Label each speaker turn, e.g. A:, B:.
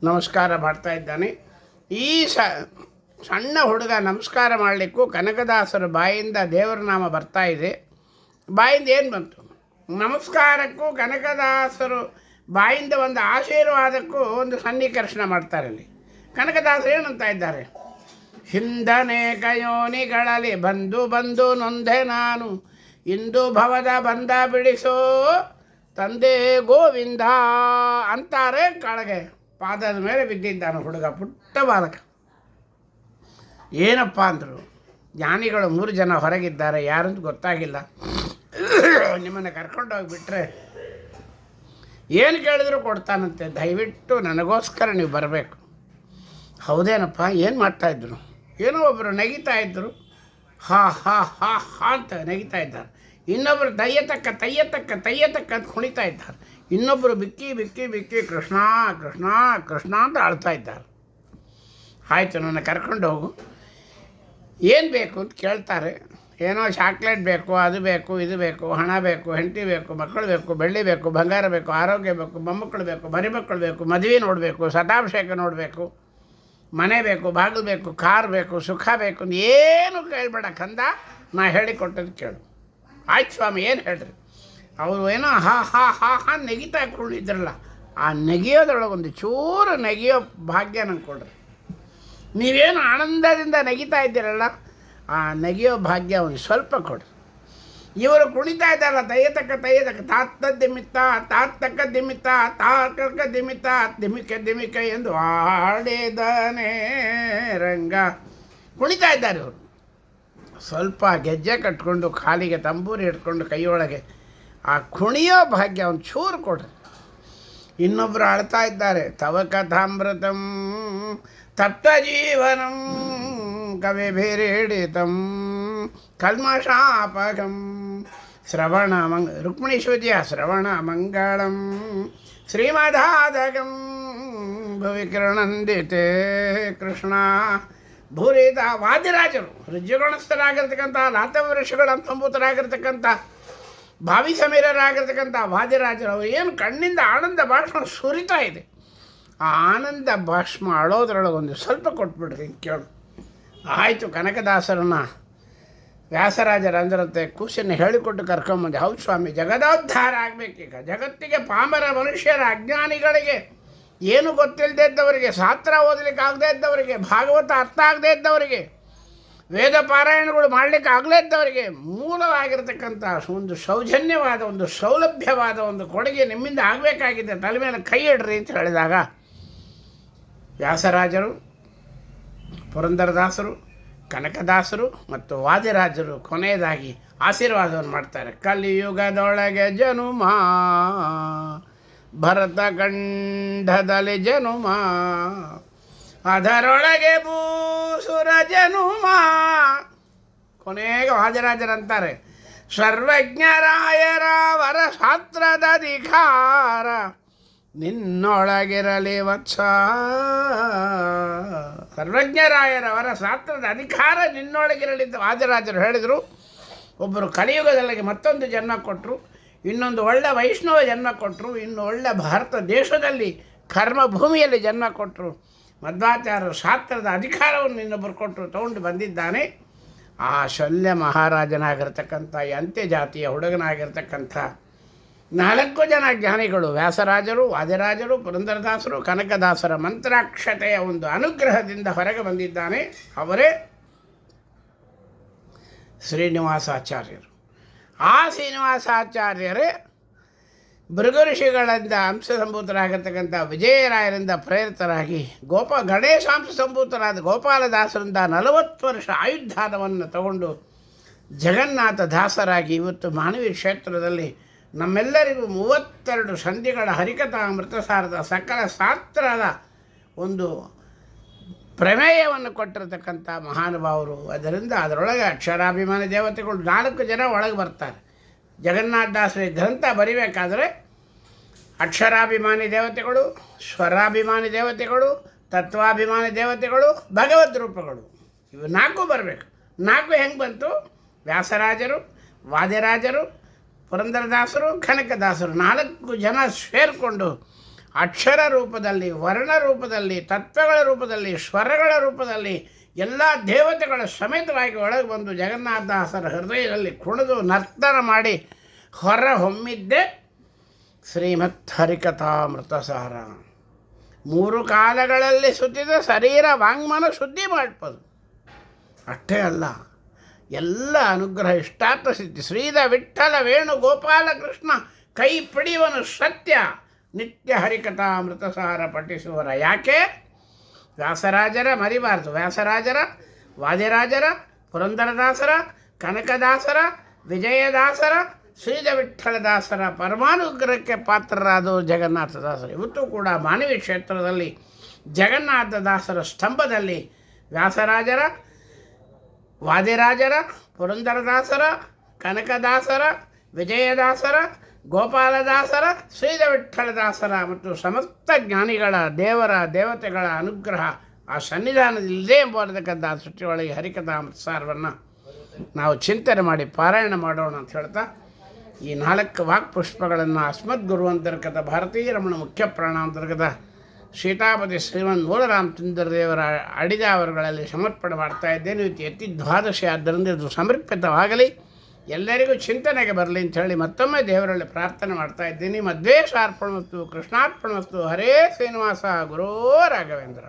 A: ನಮಸ್ಕಾರ ಮಾಡ್ತಾ ಇದ್ದಾನೆ. ಈ ಸಣ್ಣ ಹುಡುಗ ನಮಸ್ಕಾರ ಮಾಡಲಿಕ್ಕೂ ಕನಕದಾಸರ ಬಾಯಿಂದ ದೇವರ ನಾಮ ಬರ್ತಾ ಇದೆ. ಬಾಯಿಂದ ಏನು ಬಂತು? ನಮಸ್ಕಾರಕ್ಕೂ ಕನಕದಾಸರು ಬಾಯಿಂದ ಒಂದು ಆಶೀರ್ವಾದಕ್ಕೂ ಒಂದು ಸನ್ನಿಕರ್ಷಣ ಮಾಡ್ತಾರೆ. ಅಲ್ಲಿ ಕನಕದಾಸರು ಏನಂತ ಇದ್ದಾರೆ? ಹಿಂದನೇಕ ಯೋನಿಗಳಲ್ಲಿ ಬಂದು ಬಂದು ನೊಂದೆ ನಾನು, ಇಂದು ಭವದ ಬಂದ ಬಿಡಿಸೋ ತಂದೆ ಗೋವಿಂದ ಅಂತಾರೆ. ಕೆಳಗೆ ಪಾದದ ಮೇಲೆ ಬಿದ್ದಿದ್ದಾನೆ ಹುಡುಗ, ಪುಟ್ಟ ಬಾಲಕ. ಏನಪ್ಪ ಅಂದರು, ಜ್ಞಾನಿಗಳು 3 ಜನ ಹೊರಗಿದ್ದಾರೆ, ಯಾರಂತ ಗೊತ್ತಾಗಿಲ್ಲ, ನಿಮ್ಮನ್ನು ಕರ್ಕೊಂಡೋಗಿಬಿಟ್ರೆ ಏನು ಕೇಳಿದ್ರು ಕೊಡ್ತಾನಂತೆ, ದಯವಿಟ್ಟು ನನಗೋಸ್ಕರ ನೀವು ಬರಬೇಕು. ಹೌದೇನಪ್ಪ, ಏನು ಮಾಡ್ತಾಯಿದ್ರು? ಏನೋ ಒಬ್ಬರು ನಗಿತಾ ಇದ್ದರು, ಹಾ ಹಾ ಹಾ ಹಾ ಅಂತ ನಗಿತಾ ಇದ್ದಾರೆ. ಇನ್ನೊಬ್ಬರು ತಯ್ಯತಕ್ಕ ಅಂತ ಕುಣಿತಾ ಇದ್ದಾರೆ. ಇನ್ನೊಬ್ಬರು ಬಿಕ್ಕಿ ಬಿಕ್ಕಿ ಬಿಕ್ಕಿ ಕೃಷ್ಣ ಕೃಷ್ಣ ಕೃಷ್ಣ ಅಂತ ಆಳ್ತಾ ಇದ್ದಾರೆ. ಆಯಿತು, ನನ್ನ ಕರ್ಕೊಂಡು ಹೋಗು, ಏನು ಬೇಕು ಅಂತ ಕೇಳ್ತಾರೆ. ಏನೋ ಚಾಕ್ಲೇಟ್ ಬೇಕು, ಅದು ಬೇಕು, ಇದು ಬೇಕು, ಹಣ ಬೇಕು, ಹೆಂಡತಿ ಬೇಕು, ಮಕ್ಕಳು ಬೇಕು, ಬೆಳ್ಳಿ ಬೇಕು, ಬಂಗಾರ ಬೇಕು, ಆರೋಗ್ಯ ಬೇಕು, ಮೊಮ್ಮಕ್ಕಳು ಬೇಕು, ಮರಿಮಕ್ಕಳು ಬೇಕು, ಮದುವೆ ನೋಡಬೇಕು, ಶತಾಭಿಷೇಕ ನೋಡಬೇಕು, ಮನೆ ಬೇಕು, ಬಾಗಿಲು ಬೇಕು, ಕಾರ್ ಬೇಕು, ಸುಖ ಬೇಕು, ಏನು ಕೇಳಬೇಡ ಕಂದ, ನಾ ಹೇಳಿಕೊಟ್ಟದ್ದು ಕೇಳು. ಆಯ್ತು ಸ್ವಾಮಿ, ಏನು ಹೇಳ್ರಿ? ಅವರು ಏನೋ ಹಾ ಹಾ ಹಾ ಹಾ ನೆಗಿತಾ ಹಾಕ್ಕೊಂಡಿದ್ರಲ್ಲ, ಆ ನೆಗೆಯೋದ್ರೊಳಗೆ ಒಂದು ಚೂರು ನೆಗೆಯೋ ಭಾಗ್ಯ ನಂಗೆ ಕೊಡ್ರಿ. ನೀವೇನು ಆನಂದದಿಂದ ನೆಗಿತಾ ಇದ್ದೀರಲ್ಲ, ಆ ನೆಗೆಯೋ ಭಾಗ್ಯ ಒಂದು ಸ್ವಲ್ಪ ಕೊಡ್ರಿ. ಇವರು ಕುಣಿತಾ ಇದ್ದಾರಲ್ಲ, ತಯ್ಯತಕ್ಕ ತಾತ್ತಕ್ಕ ದಿಮಿತ್ತ ದಿಮಿಕ ಎಂದು ಆಡಿದನೇ ರಂಗ. ಕುಣಿತಾ ಇದ್ದಾರೆ ಇವರು. ಸ್ವಲ್ಪ ಗೆಜ್ಜೆ ಕಟ್ಕೊಂಡು, ಕಾಲಿಗೆ ತಂಬೂರಿ ಇಟ್ಕೊಂಡು, ಕೈಯೊಳಗೆ ಆ ಕುಣಿಯೋ ಭಾಗ್ಯ ಒಂದು ಚೂರು ಕೊಡ್ರಿ. ಇನ್ನೊಬ್ಬರು ಆಳ್ತಾ ಇದ್ದಾರೆ, ತವ ಕಥಾಮೃತಂ ತಪ್ತ ಜೀವನಂ ಕವಿಭಿರೀಡಿತಂ ಕಲ್ಮಷಾಪಕಂ ರುಕ್ಮಿಣೀಶ್ವತಿಯ ಶ್ರವಣ ಮಂಗಳಂ ಶ್ರೀಮದಾದಕಂ ಭುವಿಕಿರಣಂದಿತೆ ಕೃಷ್ಣ ಭೂರಿದ. ವಾದಿರಾಜರು, ಋಜ್ಯಗುಣಸ್ಥರಾಗಿರ್ತಕ್ಕಂಥ, ಲಾತವೃಷಗಳ ಸಂಭೂತರಾಗಿರ್ತಕ್ಕಂಥ, ಭಾವಿ ಸಮೀರರಾಗಿರ್ತಕ್ಕಂಥ ವಾದಿರಾಜರು, ಅವರು ಏನು ಕಣ್ಣಿಂದ ಆನಂದ ಭಾಷ್ಮ ಸುರಿತಾ ಇದೆ. ಆ ಆನಂದ ಭಾಷ್ಮ ಆಳೋದ್ರೊಳಗೆ ಒಂದು ಸ್ವಲ್ಪ ಕೊಟ್ಬಿಡ್ರಿ ಕೇಳು. ಆಯಿತು, ಕನಕದಾಸರನ್ನ ವ್ಯಾಸರಾಜರು ಅಂದರಂತೆ ಕೂಸನ್ನು ಹೇಳಿಕೊಟ್ಟು ಕರ್ಕೊಂಬಂದೆ. ಹೌದು ಸ್ವಾಮಿ, ಜಗದೋದ್ಧಾರ ಆಗಬೇಕೀಗ. ಜಗತ್ತಿಗೆ ಪಾಮರ ಮನುಷ್ಯರ, ಅಜ್ಞಾನಿಗಳಿಗೆ, ಏನು ಗೊತ್ತಿಲ್ಲದೆ ಇದ್ದವರಿಗೆ, ಶಾಸ್ತ್ರ ಓದಲಿಕ್ಕೆ ಆಗದೇ ಇದ್ದವರಿಗೆ, ಭಾಗವತ ಅರ್ಥ ಆಗದೇ ಇದ್ದವರಿಗೆ, ವೇದ ಪಾರಾಯಣಗಳು ಮಾಡಲಿಕ್ಕೆ ಆಗಲೇ ಇದ್ದವರಿಗೆ ಮೂಲವಾಗಿರ್ತಕ್ಕಂಥ ಒಂದು ಸೌಜನ್ಯವಾದ, ಒಂದು ಸೌಲಭ್ಯವಾದ ಒಂದು ಕೊಡುಗೆ ನಿಮ್ಮಿಂದ ಆಗಬೇಕಾಗಿದೆ, ತಲೆ ಮೇಲೆ ಕೈ ಇಡ್ರಿ ಅಂತ ಹೇಳಿದಾಗ ವ್ಯಾಸರಾಜರು, ಪುರಂದರದಾಸರು, ಕನಕದಾಸರು ಮತ್ತು ವಾದಿರಾಜರು ಕೊನೆಯದಾಗಿ ಆಶೀರ್ವಾದವನ್ನು ಮಾಡ್ತಾರೆ. ಕಲಿಯುಗದೊಳಗೆ ಜನುಮ, ಭರತ ಖಂಡದಲ್ಲಿ ಜನುಮ, ಅದರೊಳಗೆ ಭೂಸುರ ಜನುಮ. ಕೊನೆಗೆ ವಾದಿರಾಜರಂತಾರೆ, ಸರ್ವಜ್ಞರಾಯರ ವರ ಶಾಸ್ತ್ರದ ಅಧಿಕಾರ ನಿನ್ನೊಳಗಿರಲಿ ವತ್ಸ. ಸರ್ವಜ್ಞರಾಯರ ವರ ಶಾಸ್ತ್ರದ ಅಧಿಕಾರ ನಿನ್ನೊಳಗಿರಲಿದ್ದ ವಾದಿರಾಜರು ಹೇಳಿದರು. ಒಬ್ಬರು ಕಲಿಯುಗದಲ್ಲಿಗೆ ಮತ್ತೊಂದು ಜನ್ಮ ಕೊಟ್ಟರು, ಇನ್ನೊಂದು ಒಳ್ಳೆ ವೈಷ್ಣವ ಜನ್ಮ ಕೊಟ್ಟರು, ಇನ್ನು ಒಳ್ಳೆ ಭಾರತ ದೇಶದಲ್ಲಿ ಕರ್ಮಭೂಮಿಯಲ್ಲಿ ಜನ್ಮ ಕೊಟ್ಟರು. ಮಧ್ವಾಚಾರ್ಯರು ಶಾಸ್ತ್ರದ ಅಧಿಕಾರವನ್ನು ಇನ್ನೊಬ್ಬರು ಕೊಟ್ಟರು, ತೊಗೊಂಡು ಬಂದಿದ್ದಾನೆ. ಆ ಶಲ್ಯ ಮಹಾರಾಜನಾಗಿರ್ತಕ್ಕಂಥ, ಅಂತ್ಯಜಾತಿಯ ಹುಡುಗನಾಗಿರ್ತಕ್ಕಂಥ 4 ಜನ ಜ್ಞಾನಿಗಳು, ವ್ಯಾಸರಾಜರು, ವಾದಿರಾಜರು, ಪುರಂದರದಾಸರು, ಕನಕದಾಸರ ಮಂತ್ರಾಕ್ಷತೆಯ ಒಂದು ಅನುಗ್ರಹದಿಂದ ಹೊರಗೆ ಬಂದಿದ್ದಾನೆ. ಅವರೇ ಶ್ರೀನಿವಾಸಾಚಾರ್ಯರು. ಆ ಶ್ರೀನಿವಾಸಾಚಾರ್ಯರೇ ಭೃಗು ಋಷಿಗಳಿಂದ ಅಂಶಸಂಭೂತರಾಗಿರ್ತಕ್ಕಂಥ ವಿಜಯರಾಯರಿಂದ ಪ್ರೇರಿತರಾಗಿ ಗಣೇಶಾಂಶ ಸಂಭೂತರಾದ ಗೋಪಾಲದಾಸರಿಂದ 40 ವರ್ಷ ಆಯುರ್ದಾನವನ್ನು ತಗೊಂಡು ಜಗನ್ನಾಥ ದಾಸರಾಗಿ ಇವತ್ತು ಮಾನವಿ ಕ್ಷೇತ್ರದಲ್ಲಿ ನಮ್ಮೆಲ್ಲರಿಗೂ 32 ಸಂಧಿಗಳ ಹರಿಕಥಾ ಅಮೃತಸಾರದ ಸಕಲ ಶಾಸ್ತ್ರದ ಒಂದು ಪ್ರಮೇಯವನ್ನು ಕೊಟ್ಟಿರತಕ್ಕಂಥ ಮಹಾನುಭಾವರು. ಅದರಿಂದ ಅದರೊಳಗೆ ಅಕ್ಷರಾಭಿಮಾನಿ ದೇವತೆಗಳು 4 ಜನ ಒಳಗೆ ಬರ್ತಾರೆ. ಜಗನ್ನಾಥದಾಸರಿ ಗ್ರಂಥ ಬರಿಬೇಕಾದರೆ ಅಕ್ಷರಾಭಿಮಾನಿ ದೇವತೆಗಳು, ಸ್ವರಾಭಿಮಾನಿ ದೇವತೆಗಳು, ತತ್ವಾಭಿಮಾನಿ ದೇವತೆಗಳು, ಭಗವದ್ ರೂಪಗಳು, ಇವು 4 ಬರಬೇಕು. 4 ಹೆಂಗೆ ಬಂತು? ವ್ಯಾಸರಾಜರು, ವಾದಿರಾಜರು, ಪುರಂದರದಾಸರು, ಕನಕದಾಸರು 4 ಜನ ಸೇರಿಕೊಂಡು ಅಕ್ಷರ ರೂಪದಲ್ಲಿ, ವರ್ಣ ರೂಪದಲ್ಲಿ, ತತ್ವಗಳ ರೂಪದಲ್ಲಿ, ಸ್ವರಗಳ ರೂಪದಲ್ಲಿ ಎಲ್ಲ ದೇವತೆಗಳ ಸಮೇತವಾಗಿ ಒಳಗೆ ಬಂದು ಜಗನ್ನಾಥದಾಸರ ಹೃದಯದಲ್ಲಿ ಕುಣಿದು ನರ್ತನ ಮಾಡಿ ಹೊರ ಹೊಮ್ಮಿದ್ದೆ ಶ್ರೀಮತ್ ಹರಿಕಥಾಮೃತಸಾರ. 3 ಕಾಲಗಳಲ್ಲಿ ಸುತ್ತಿದ ಶರೀರ ವಾಂಗ್ಮನ ಶುದ್ಧಿ ಮಾಡ್ಬೋದು. ಅಷ್ಟೇ ಅಲ್ಲ, ಎಲ್ಲ ಅನುಗ್ರಹ ಇಷ್ಟಾರ್ಥ ಸಿದ್ಧಿ. ಶ್ರೀಧ ವಿಠ್ಠಲ ವೇಣು ಗೋಪಾಲ ಕೃಷ್ಣ ಕೈ ಪಿಡಿಯುವನು ಸತ್ಯ ನಿತ್ಯ ಹರಿಕಥಾಮೃತಸಾರ ಪಠಿಸುವರ. ಯಾಕೆ? ವ್ಯಾಸರಾಜರ ಮರಿಬಾರದು. ವ್ಯಾಸರಾಜರ, ವಾದಿರಾಜರ, ಪುರಂದರದಾಸರ, ಕನಕದಾಸರ, ವಿಜಯದಾಸರ, ಶ್ರೀಧ ವಿಠ್ಠಲದಾಸರ ಪರಮಾನುಗ್ರಹಕ್ಕೆ ಪಾತ್ರರಾದವರು ಜಗನ್ನಾಥದಾಸರು. ಇವತ್ತು ಕೂಡ ಮಾನವಿ ಕ್ಷೇತ್ರದಲ್ಲಿ ಜಗನ್ನಾಥದಾಸರ ಸ್ತಂಭದಲ್ಲಿ ವ್ಯಾಸರಾಜರ, ವಾದಿರಾಜರ, ಪುರಂದರದಾಸರ, ಕನಕದಾಸರ, ವಿಜಯದಾಸರ, ಗೋಪಾಲದಾಸರ, ಶ್ರೀಧ ವಿಠ್ಠಲದಾಸರ ಮತ್ತು ಸಮಸ್ತ ಜ್ಞಾನಿಗಳ ದೇವರ ದೇವತೆಗಳ ಅನುಗ್ರಹ ಆ ಸನ್ನಿಧಾನದಲ್ಲಿದೆ ಎಂಬತಕ್ಕಂಥ ಸೃಷ್ಟಿಯೊಳಗೆ ಹರಿಕಥಾಮೃತಸಾರವನ್ನು ನಾವು ಚಿಂತನೆ ಮಾಡಿ ಪಾರಾಯಣ ಮಾಡೋಣ ಅಂತ ಹೇಳ್ತಾ ಈ 4 ವಾಕ್ಪುಷ್ಪಗಳನ್ನು ಅಸ್ಮದ್ಗುರು ಅಂತರ್ಗತ ಭಾರತೀಯ ರಮಣ ಮುಖ್ಯ ಪ್ರಾಣಾಂತರ್ಗತ ಸೀತಾಪತಿ ಶ್ರೀಮನ್ ಮೂಲರಾಮಚಂದ್ರ ದೇವರ ಅಡಿದಾವರುಗಳಲ್ಲಿ ಸಮರ್ಪಣೆ ಮಾಡ್ತಾ ಇದ್ದೇನೆ. ಇವತ್ತು ಎತ್ತಿ ದ್ವಾದಶಿ, ಆದ್ದರಿಂದ ಇದು ಸಮರ್ಪಿತವಾಗಲಿ, ಎಲ್ಲರಿಗೂ ಚಿಂತನೆಗೆ ಬರಲಿ ಅಂತ ಹೇಳಿ ಮತ್ತೊಮ್ಮೆ ದೇವರಲ್ಲಿ ಪ್ರಾರ್ಥನೆ ಮಾಡ್ತಾ ಇದ್ದೀನಿ. ಮಧ್ವೇಶ ಅರ್ಪಣವಸ್ತು, ಕೃಷ್ಣಾರ್ಪಣವಸ್ತು. ಹರೇ ಶ್ರೀನಿವಾಸ ಗುರೋ ರಾಘವೇಂದ್ರ.